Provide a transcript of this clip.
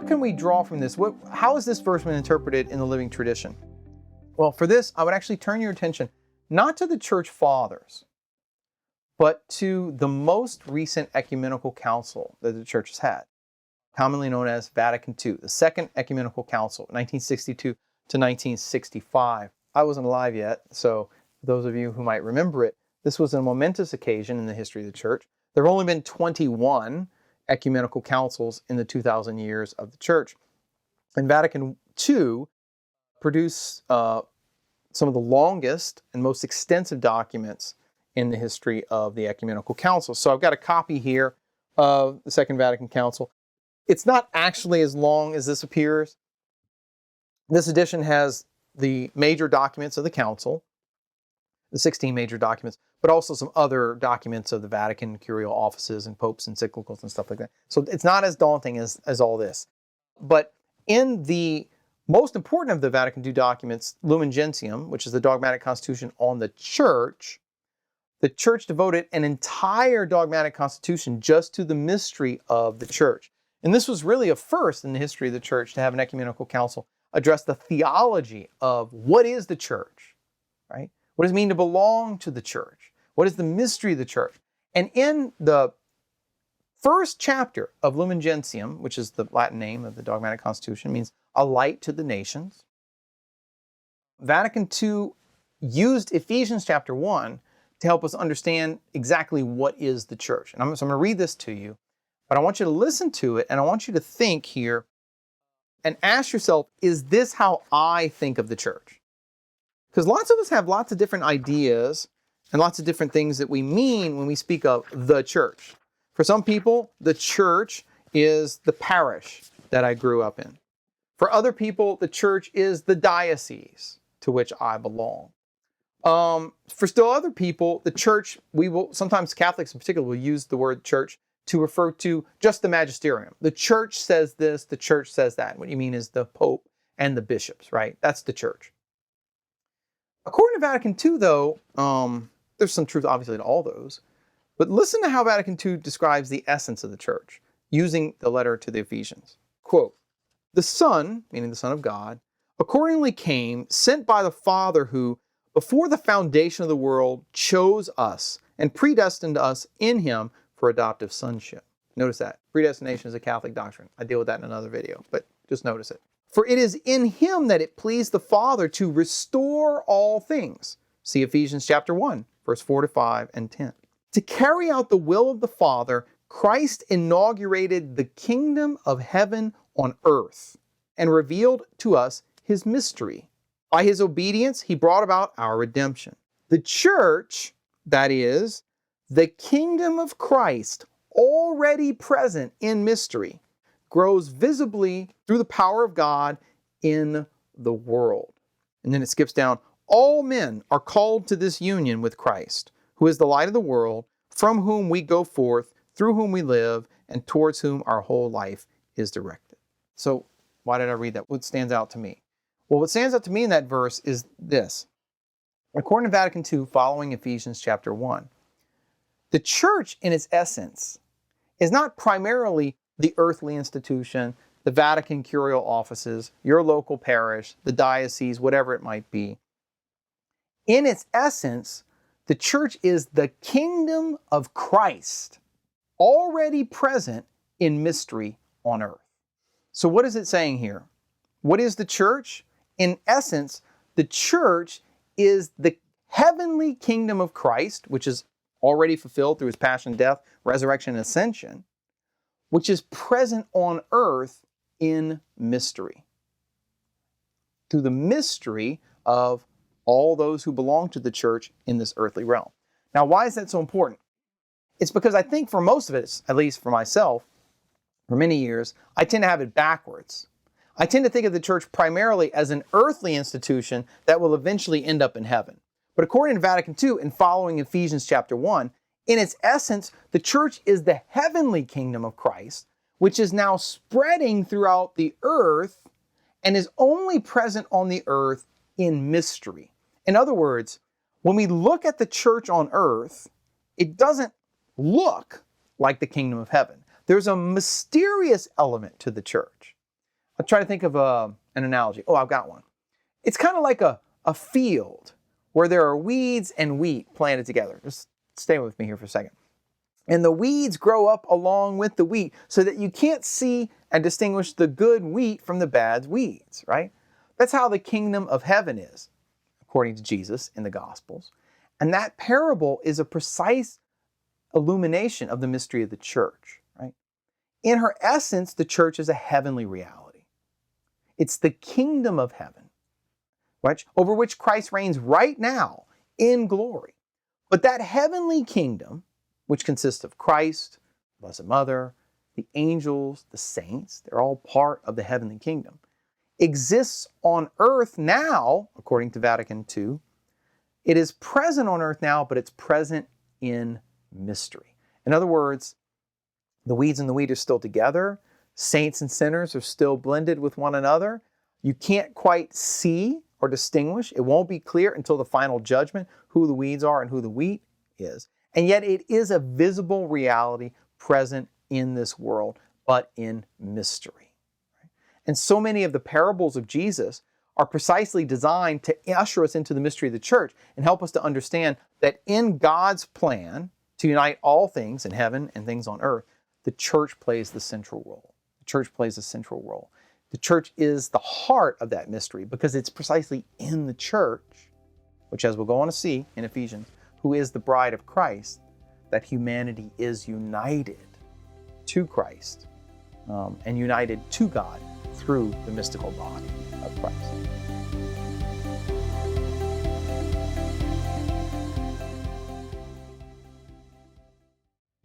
what can we draw from this? How is this verse been interpreted in the living tradition? Well, for this, I would actually turn your attention not to the church fathers, but to the most recent ecumenical council that the church has had, commonly known as Vatican II, the Second Ecumenical Council, 1962 to 1965. I wasn't alive yet, so for those of you who might remember it, this was a momentous occasion in the history of the church. There have only been 21 ecumenical councils in the 2,000 years of the church. And Vatican II produced some of the longest and most extensive documents in the history of the ecumenical council. So I've got a copy here of the Second Vatican Council. It's not actually as long as this appears. This edition has the major documents of the council, the 16 major documents, but also some other documents of the Vatican curial offices and popes encyclicals and stuff like that. So it's not as daunting as all this. But in the most important of the Vatican II documents, Lumen, Gentium, which is the dogmatic constitution on the church devoted an entire dogmatic constitution just to the mystery of the church. And this was really a first in the history of the church to have an ecumenical council address the theology of what is the church, right? What does it mean to belong to the church? What is the mystery of the church? And in the first chapter of Lumen Gentium, which is the Latin name of the dogmatic constitution, means a light to the nations. Vatican II used Ephesians chapter 1 to help us understand exactly what is the church. And so I'm going to read this to you, but I want you to listen to it, and I want you to think here and ask yourself, is this how I think of the church? Because lots of us have lots of different ideas and lots of different things that we mean when we speak of the church. For some people, the church is the parish that I grew up in. For other people, the church is the diocese to which I belong. For still other people, the church, sometimes Catholics in particular will use the word church to refer to just the magisterium. The church says this, the church says that. What you mean is the Pope and the bishops, right? That's the church. According to Vatican II, though, there's some truth obviously to all those, but listen to how Vatican II describes the essence of the church using the letter to the Ephesians. Quote, "The Son," meaning the Son of God, "accordingly came, sent by the Father who, before the foundation of the world, chose us and predestined us in him for adoptive sonship." Notice that. Predestination is a Catholic doctrine. I deal with that in another video, but just notice it. "For it is in him that it pleased the Father to restore all things." See Ephesians chapter 1, verse 4 to 5 and 10. "To carry out the will of the Father, Christ inaugurated the kingdom of heaven on earth and revealed to us his mystery. By his obedience, he brought about our redemption. The church, that is, the kingdom of Christ, already present in mystery, grows visibly through the power of God in the world." And then it skips down. "All men are called to this union with Christ, who is the light of the world, from whom we go forth, through whom we live, and towards whom our whole life is directed." So why did I read that? What stands out to me? Well, what stands out to me in that verse is this. According to Vatican II, following Ephesians chapter 1, the church in its essence is not primarily the earthly institution, the Vatican curial offices, your local parish, the diocese, whatever it might be. In its essence, the church is the kingdom of Christ, already present in mystery on earth. So what is it saying here? What is the church? In essence, the church is the heavenly kingdom of Christ, which is already fulfilled through his passion, death, resurrection, and ascension, which is present on earth in mystery. Through the mystery of all those who belong to the church in this earthly realm. Now, why is that so important? It's because I think for most of it, at least for myself, for many years, I tend to have it backwards. I tend to think of the church primarily as an earthly institution that will eventually end up in heaven. But according to Vatican II and following Ephesians chapter 1, in its essence, the church is the heavenly kingdom of Christ, which is now spreading throughout the earth and is only present on the earth in mystery. In other words, when we look at the church on earth, it doesn't look like the kingdom of heaven. There's a mysterious element to the church. Let's try to think of an analogy. Oh, I've got one. It's kind of like a field where there are weeds and wheat planted together. Just stay with me here for a second. And the weeds grow up along with the wheat so that you can't see and distinguish the good wheat from the bad weeds, right? That's how the kingdom of heaven is, according to Jesus in the Gospels. And that parable is a precise illumination of the mystery of the church, right? In her essence, the church is a heavenly reality. It's the kingdom of heaven, right, over which Christ reigns right now in glory. But that heavenly kingdom, which consists of Christ, the Blessed Mother, the angels, the saints, they're all part of the heavenly kingdom, exists on earth now, according to Vatican II. It is present on earth now, but it's present in mystery. In other words, the weeds and the wheat are still together. Saints and sinners are still blended with one another. You can't quite see or distinguish. It won't be clear until the final judgment who the weeds are and who the wheat is. And yet it is a visible reality present in this world, but in mystery. And so many of the parables of Jesus are precisely designed to usher us into the mystery of the church and help us to understand that in God's plan to unite all things in heaven and things on earth, the church plays the central role. The church plays a central role. The church is the heart of that mystery because it's precisely in the church, which as we'll go on to see in Ephesians, who is the bride of Christ, that humanity is united to Christ and united to God through the mystical body of Christ.